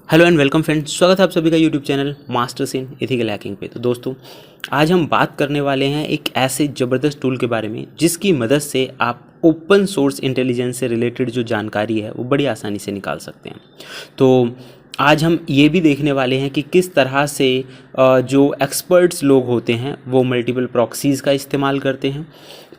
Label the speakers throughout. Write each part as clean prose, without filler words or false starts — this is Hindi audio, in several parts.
Speaker 1: हेलो एंड वेलकम फ्रेंड्स, स्वागत है आप सभी का YouTube channel masters in ethical hacking पे। तो दोस्तों, आज हम बात करने वाले हैं एक ऐसे ज़बरदस्त टूल के बारे में जिसकी मदद से आप ओपन सोर्स इंटेलिजेंस से रिलेटेड जो जानकारी है वो बड़ी आसानी से निकाल सकते हैं। तो आज हम ये भी देखने वाले हैं कि किस तरह से जो एक्सपर्ट्स लोग होते हैं वो मल्टीपल प्रॉक्सीज़ का इस्तेमाल करते हैं,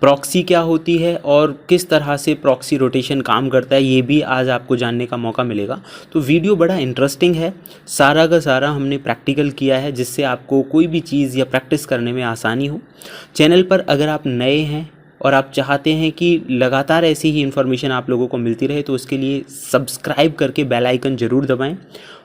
Speaker 1: प्रॉक्सी क्या होती है और किस तरह से प्रॉक्सी रोटेशन काम करता है, ये भी आज आपको जानने का मौका मिलेगा। तो वीडियो बड़ा इंटरेस्टिंग है, सारा का सारा हमने प्रैक्टिकल किया है जिससे आपको कोई भी चीज़ या प्रैक्टिस करने में आसानी हो। चैनल पर अगर आप नए हैं और आप चाहते हैं कि लगातार ऐसी ही इन्फॉर्मेशन आप लोगों को मिलती रहे तो उसके लिए सब्सक्राइब करके बेल आइकन ज़रूर दबाएं।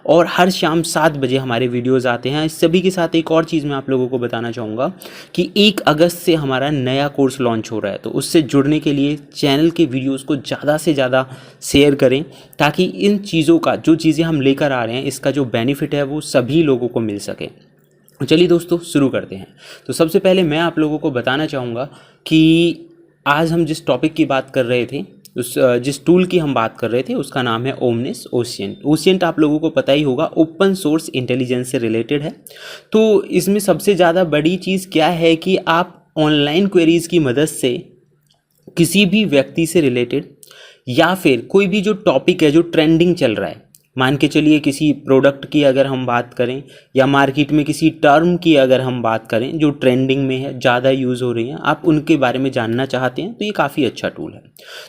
Speaker 1: और हर शाम 7 बजे हमारे वीडियोस आते हैं। इस सभी के साथ एक और चीज़ मैं आप लोगों को बताना चाहूँगा कि 1 अगस्त से हमारा नया कोर्स लॉन्च हो रहा है। तो उससे जुड़ने के लिए चैनल के वीडियोस को ज़्यादा से ज़्यादा शेयर करें ताकि इन चीज़ों का जो चीज़ें हम लेकर आ रहे हैं इसका जो बेनिफिट है वो सभी लोगों को मिल सके। चलिए दोस्तों, शुरू करते हैं। तो सबसे पहले मैं आप लोगों को बताना चाहूँगा कि आज हम जिस टॉपिक की बात कर रहे थे, जिस टूल की हम बात कर रहे थे उसका नाम है ओमनिस ओशिएंट। ओशिएंट आप लोगों को पता ही होगा, ओपन सोर्स इंटेलिजेंस से रिलेटेड है। तो इसमें सबसे ज़्यादा बड़ी चीज़ क्या है कि आप ऑनलाइन क्वेरीज़ की मदद से किसी भी व्यक्ति से रिलेटेड या फिर कोई भी जो टॉपिक है जो ट्रेंडिंग चल रहा है, मान के चलिए किसी प्रोडक्ट की अगर हम बात करें या मार्केट में किसी टर्म की अगर हम बात करें जो ट्रेंडिंग में है, ज़्यादा यूज़ हो रही हैं, आप उनके बारे में जानना चाहते हैं तो ये काफ़ी अच्छा टूल है।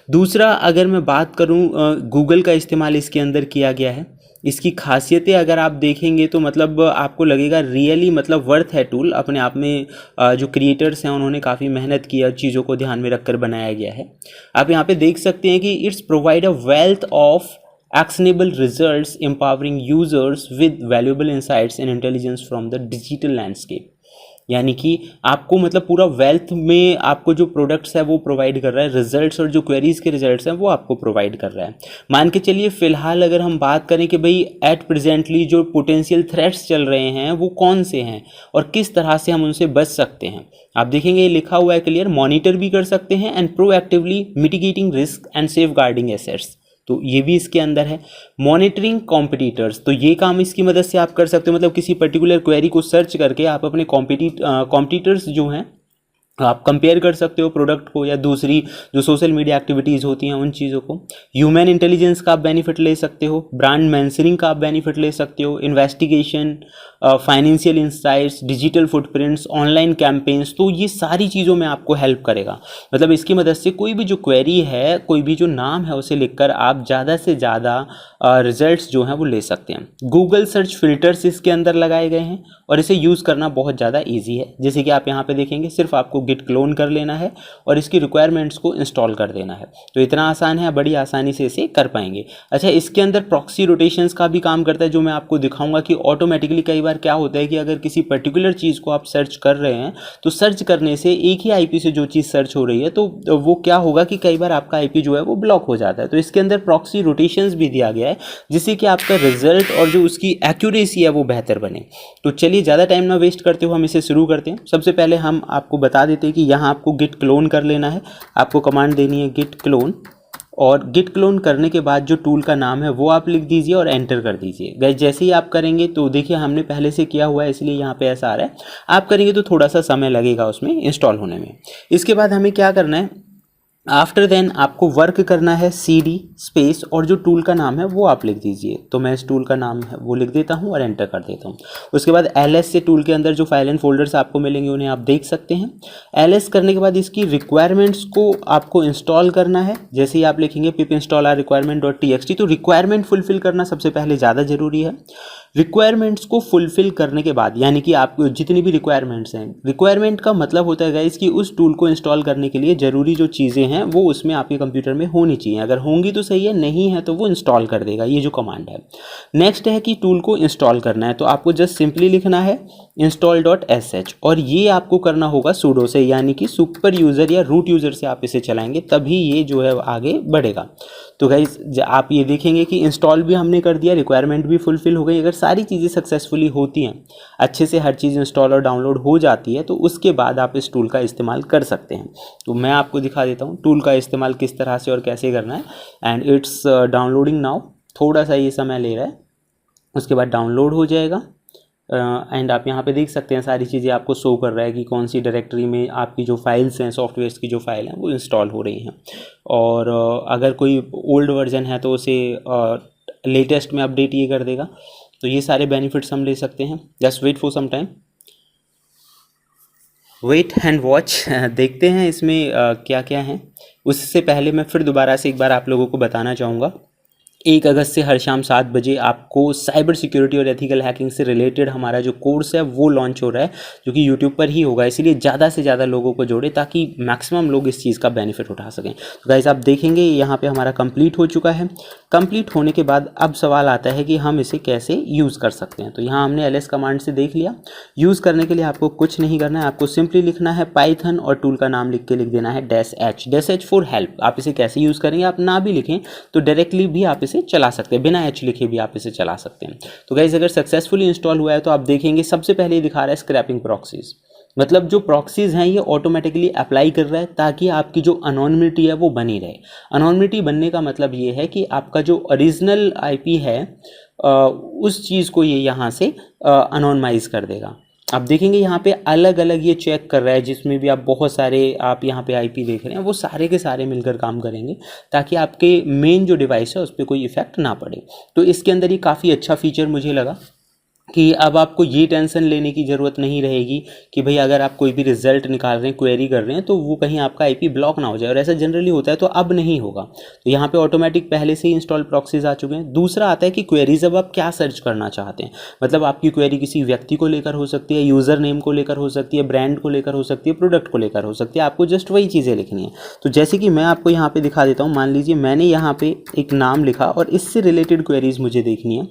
Speaker 1: दूसरा, अगर मैं बात करूं, गूगल का इस्तेमाल इसके अंदर किया गया है। इसकी खासियतें अगर आप देखेंगे तो मतलब आपको लगेगा रियली मतलब वर्थ है टूल अपने आप में। जो क्रिएटर्स हैं उन्होंने काफ़ी मेहनत की है, चीज़ों को ध्यान में रखकर बनाया गया है। आप यहाँ पे देख सकते हैं कि it's provide a wealth of actionable results empowering users with valuable insights and intelligence from the digital landscape। यानी कि आपको मतलब पूरा वेल्थ में आपको जो प्रोडक्ट्स है वो प्रोवाइड कर रहा है, रिजल्ट्स और जो क्वेरीज के रिजल्ट्स हैं वो आपको प्रोवाइड कर रहा है। मान के चलिए फिलहाल अगर हम बात करें कि भाई एट प्रेजेंटली जो पोटेंशियल थ्रेट्स चल रहे हैं वो कौन से हैं और किस तरह से हम उनसे बच सकते हैं, आप देखेंगे ये लिखा हुआ है क्लियर, मॉनिटर भी कर सकते हैं and proactively mitigating risk and safeguarding assets. तो ये भी इसके अंदर है। मॉनिटरिंग कॉम्पिटिटर्स, तो ये काम इसकी मदद से आप कर सकते हो, मतलब किसी पर्टिकुलर क्वेरी को सर्च करके आप अपने कॉम्पिटिटर्स जो हैं आप कंपेयर कर सकते हो प्रोडक्ट को या दूसरी जो सोशल मीडिया एक्टिविटीज़ होती हैं उन चीज़ों को। ह्यूमन इंटेलिजेंस का आप बेनिफिट ले सकते हो, ब्रांड मेंशनिंग का आप बेनिफिट ले सकते हो, investigation, financial insights, digital footprints, online campaigns. तो ये सारी चीज़ों में आपको हेल्प करेगा। मतलब इसकी मदद से कोई भी जो क्वेरी है, कोई भी जो नाम है उसे लिखकर आप ज़्यादा से ज़्यादा रिजल्ट्स जो हैं वो ले सकते हैं। गूगल सर्च फिल्टर्स इसके अंदर लगाए गए हैं और इसे यूज़ करना बहुत ज़्यादा ईजी है। जैसे कि आप यहाँ पे देखेंगे, सिर्फ आपको गिट क्लोन कर लेना है और इसकी रिक्वायरमेंट्स को इंस्टॉल कर देना है। तो इतना आसान है, बड़ी आसानी से इसे कर पाएंगे। अच्छा, इसके अंदर प्रॉक्सी रोटेशंस का भी काम करता है जो मैं आपको दिखाऊंगा कि ऑटोमेटिकली कई बार क्या होता है कि अगर किसी पर्टिकुलर चीज़ को आप सर्च कर रहे हैं तो सर्च करने से एक ही आईपी से जो चीज़ सर्च हो रही है तो वो क्या होगा कि कई बार आपका आईपी जो है वो ब्लॉक हो जाता है। तो इसके अंदर प्रॉक्सी रोटेशंस भी दिया गया है जिससे कि आपका रिजल्ट और जो उसकी एक्यूरेसी है वो बेहतर बने। तो चलिए ज़्यादा टाइम ना वेस्ट करते हुए हम इसे शुरू करते हैं। सबसे पहले हम आपको बता देते हैं कि यहाँ आपको गिट क्लोन कर लेना है। आपको कमांड देनी है गिट क्लोन, और गिट क्लोन करने के बाद जो टूल का नाम है वो आप लिख दीजिए और एंटर कर दीजिए। गाइस, जैसे ही आप करेंगे तो देखिए हमने पहले से किया हुआ है इसलिए यहाँ पे ऐसा आ रहा है। आप करेंगे तो थोड़ा सा समय लगेगा उसमें इंस्टॉल होने में। इसके बाद हमें क्या करना है, आफ्टर देन आपको वर्क करना है CD स्पेस और जो टूल का नाम है वो आप लिख दीजिए। तो मैं इस टूल का नाम है वो लिख देता हूँ और एंटर कर देता हूँ। उसके बाद LS से टूल के अंदर जो फाइल एंड फोल्डर्स आपको मिलेंगे उन्हें आप देख सकते हैं। LS करने के बाद इसकी रिक्वायरमेंट्स को आपको इंस्टॉल करना है। जैसे ही आप लिखेंगे पिप इंस्टॉल आर requirement.txt, तो रिक्वायरमेंट फुलफिल करना सबसे पहले ज़्यादा ज़रूरी है। रिक्वायरमेंट्स को फुलफिल करने के बाद, यानी कि आप जितनी भी रिक्वायरमेंट्स हैं, रिक्वायरमेंट का मतलब होता है गाइस कि उस टूल को इंस्टॉल करने के लिए ज़रूरी जो चीज़ें हैं वो उसमें आपके कंप्यूटर में होनी चाहिए। अगर होंगी तो सही है, नहीं है तो वो इंस्टॉल कर देगा, ये जो कमांड है। नेक्स्ट है कि टूल को इंस्टॉल करना है, तो आपको जस्ट सिंपली लिखना है install.sh और ये आपको करना होगा sudo से, यानी कि सुपर यूज़र या रूट यूज़र से आप इसे चलाएंगे तभी ये जो है आगे बढ़ेगा। तो गाइस आप ये देखेंगे कि इंस्टॉल भी हमने कर दिया, रिक्वायरमेंट भी फुलफिल हो गई। अगर सारी चीज़ें सक्सेसफुली होती हैं, अच्छे से हर चीज़ इंस्टॉल और डाउनलोड हो जाती है, तो उसके बाद आप इस टूल का इस्तेमाल कर सकते हैं। तो मैं आपको दिखा देता हूँ टूल का इस्तेमाल किस तरह से और कैसे करना है। एंड इट्स डाउनलोडिंग नाउ, थोड़ा सा ये समय ले रहा है। उसके बाद डाउनलोड हो जाएगा एंड आप यहाँ पे देख सकते हैं सारी चीज़ें आपको शो कर रहा है कि कौन सी डायरेक्टरी में आपकी जो फाइल्स हैं, सॉफ्टवेयर्स की जो फाइल हैं वो इंस्टॉल हो रही हैं। और अगर कोई ओल्ड वर्जन है तो उसे लेटेस्ट में अपडेट ये कर देगा। तो ये सारे बेनिफिट्स हम ले सकते हैं। Just wait for some time, wait and watch. देखते हैं इसमें क्या क्या है। उससे पहले मैं फिर दोबारा से एक बार आप लोगों को बताना चाहूँगा, 1 अगस्त से हर शाम 7 बजे आपको साइबर सिक्योरिटी और एथिकल हैकिंग से रिलेटेड हमारा जो कोर्स है वो लॉन्च हो रहा है, जो कि यूट्यूब पर ही होगा। इसीलिए ज़्यादा से ज़्यादा लोगों को जोड़े ताकि मैक्सिमम लोग इस चीज़ का बेनिफिट उठा सकें। तो गाइस आप देखेंगे यहाँ पे हमारा कंप्लीट हो चुका है। कंप्लीट होने के बाद अब सवाल आता है कि हम इसे कैसे यूज़ कर सकते हैं। तो यहाँ हमने ls कमांड से देख लिया। यूज़ करने के लिए आपको कुछ नहीं करना है, आपको सिंपली लिखना है पाइथन और टूल का नाम लिख के लिख देना है -h फॉर हेल्प। आप इसे कैसे यूज़ करेंगे, आप ना भी लिखें तो डायरेक्टली भी आप इसे चला सकते हैं, बिना h लिखे भी आप इसे चला सकते हैं। तो गाइस अगर सक्सेसफुली इंस्टॉल हुआ है तो आप देखेंगे सबसे पहले ये दिखा रहा है स्क्रैपिंग प्रॉक्सीज। मतलब जो प्रॉक्सीज हैं ये ऑटोमेटिकली अप्लाई कर रहा है ताकि आपकी जो अनोनिमिटी है वो बनी रहे। अनोनिमिटी बनने का मतलब ये है कि आपका जो ओरिजिनल आईपी है उस चीज़ को ये यहाँ से अनोनमाइज कर देगा। आप देखेंगे यहाँ पे अलग अलग ये चेक कर रहा है, जिसमें भी आप बहुत सारे आप यहाँ पे आईपी देख रहे हैं वो सारे के सारे मिलकर काम करेंगे ताकि आपके मेन जो डिवाइस है उस पर कोई इफेक्ट ना पड़े। तो इसके अंदर ये काफ़ी अच्छा फीचर मुझे लगा कि अब आपको ये टेंशन लेने की ज़रूरत नहीं रहेगी कि भाई अगर आप कोई भी रिजल्ट निकाल रहे हैं, क्वेरी कर रहे हैं तो वो कहीं आपका आईपी ब्लॉक ना हो जाए, और ऐसा जनरली होता है तो अब नहीं होगा। तो यहाँ पे ऑटोमेटिक पहले से ही इंस्टॉल प्रॉक्सीज आ चुके हैं। दूसरा आता है कि क्वेरीज अब आप क्या सर्च करना चाहते हैं। मतलब आपकी क्वेरी किसी व्यक्ति को लेकर हो सकती है, यूज़र नेम को लेकर हो सकती है, ब्रांड को लेकर हो सकती है, प्रोडक्ट को लेकर हो सकती है, आपको जस्ट वही चीज़ें लिखनी है। तो जैसे कि मैं आपको यहाँ पे दिखा देता हूँ, मान लीजिए मैंने यहाँ पे एक नाम लिखा और इससे रिलेटेड क्वेरीज मुझे देखनी है,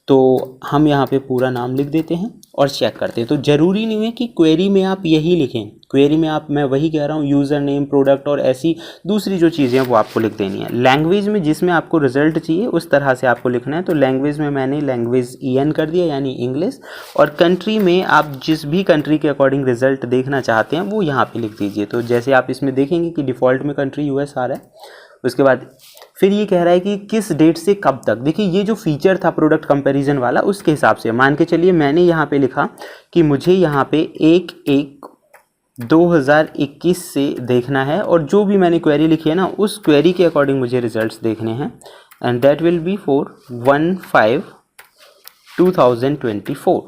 Speaker 1: तो हम यहाँ पे पूरा नाम लिख देते हैं और चेक करते हैं। तो ज़रूरी नहीं है कि क्वेरी में आप यही लिखें, क्वेरी में आप, मैं वही कह रहा हूँ, यूज़र नेम, प्रोडक्ट और ऐसी दूसरी जो चीज़ें हैं वो आपको लिख देनी है। लैंग्वेज में जिसमें आपको रिजल्ट चाहिए उस तरह से आपको लिखना है। तो लैंग्वेज में मैंने लैंग्वेज EN कर दिया यानी इंग्लिश, और कंट्री में आप जिस भी कंट्री के अकॉर्डिंग रिजल्ट देखना चाहते हैं वो यहाँ पर लिख दीजिए। तो जैसे आप इसमें देखेंगे कि डिफ़ॉल्ट में कंट्री US आ रहा है। उसके बाद फिर ये कह रहा है कि किस डेट से कब तक। देखिए ये जो फीचर था प्रोडक्ट कंपैरिजन वाला, उसके हिसाब से मान के चलिए मैंने यहाँ पे लिखा कि मुझे यहाँ पे 1/1/2021 से देखना है, और जो भी मैंने क्वेरी लिखी है ना उस क्वेरी के अकॉर्डिंग मुझे रिजल्ट्स देखने हैं, and that will be for 1/5/2024।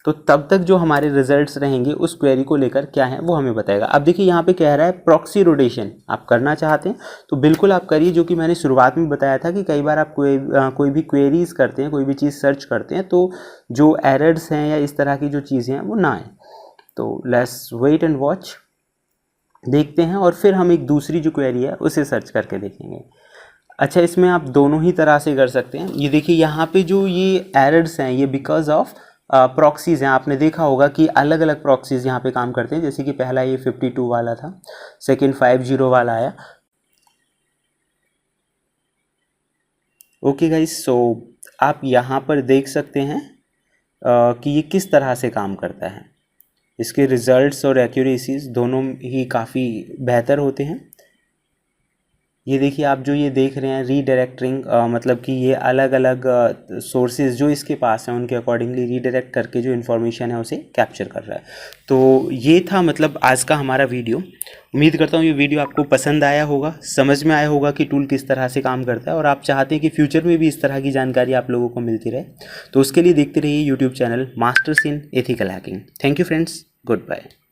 Speaker 1: तो तब तक जो हमारे रिजल्ट्स रहेंगे उस क्वेरी को लेकर क्या है वो हमें बताएगा। अब देखिए यहाँ पे कह रहा है प्रॉक्सी रोटेशन आप करना चाहते हैं तो बिल्कुल आप करिए, जो कि मैंने शुरुआत में बताया था कि कई बार आप कोई भी क्वेरीज करते हैं, कोई भी चीज़ सर्च करते हैं तो जो एरर्स हैं या इस तरह की जो चीज़ें हैं वो ना आए। तो लेट्स वेट एंड वॉच, देखते हैं और फिर हम एक दूसरी जो क्वेरी है उसे सर्च करके देखेंगे। अच्छा, इसमें आप दोनों ही तरह से कर सकते हैं। ये देखिए यहाँ पे जो ये एरर्स हैं ये बिकॉज ऑफ प्रॉक्सीज हैं। आपने देखा होगा कि अलग अलग प्रॉक्सीज यहाँ पे काम करते हैं, जैसे कि पहला ये 52 वाला था, सेकंड 50 वाला आया। ओके गाइस, सो आप यहाँ पर देख सकते हैं कि ये किस तरह से काम करता है। इसके रिजल्ट्स और एक्यूरेसीज दोनों ही काफ़ी बेहतर होते हैं। ये देखिए आप जो ये देख रहे हैं रीडायरेक्टिंग, मतलब कि ये अलग अलग सोर्सेज जो इसके पास हैं उनके अकॉर्डिंगली रीडायरेक्ट करके जो इन्फॉर्मेशन है उसे कैप्चर कर रहा है। तो ये था मतलब आज का हमारा वीडियो। उम्मीद करता हूँ ये वीडियो आपको पसंद आया होगा, समझ में आया होगा कि टूल किस तरह से काम करता है, और आप चाहते हैं कि फ्यूचर में भी इस तरह की जानकारी आप लोगों को मिलती रहे। तो उसके लिए देखते रहिए YouTube channel masters in ethical hacking. Thank you friends, good bye.